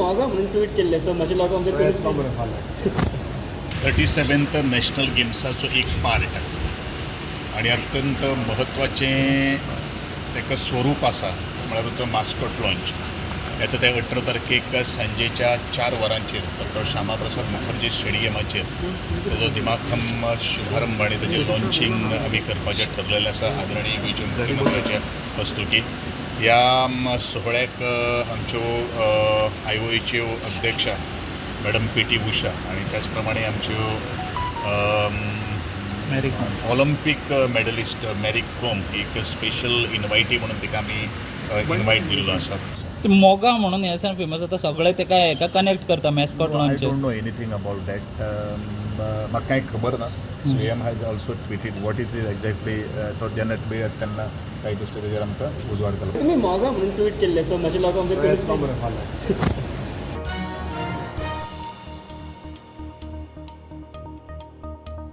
मोगा म्हणून ट्वीट केल्लें सो मातशें लोकांक 37th नॅशनल गेम्साचो एक पार्ट आणि अत्यंत महत्त्वाचें तेका स्वरूप आसा म्हळ्यार तो मास्कॉट लॉन्च येता ते 18 तारखेक सांजेच्या 4 वरांचेर डॉक्टर श्यामाप्रसाद मुखर्जी स्टेडियमाचेर तेजो दिमाखम शुभारंभ आनी तेजें लॉन्चिंग आमी करपाचें ठरलेलें आसा आदरणीय गोंयचे मुख्यमंत्र्याच्या हस्तुकी. ह्या सोहळ्याक आमच्यो आयओएच्यो अध्यक्षा मॅडम PT उषा आणि त्याच प्रमाणे आमच्यो ऑलिम्पीक मेडलिस्ट मॅरी कॉम एक स्पेशल इन्वायटी म्हणून तिका आमी इन्वायट दिल्लो आसा. मोगा म्हणून हे सान फेमस जाता सगळे तेका हेका कनेक्ट करता mascot I launch. Don't know anything about that. म्हाका कांय खबर ना. Swayam has also tweeted what is exactly तो जेन्ना मेळत तेन्ना काही गोष्टी तेजेर आमकां उजवाड केलो. तुमी मोगा म्हणून ट्वीट केल्लें सो मातशें लोकांक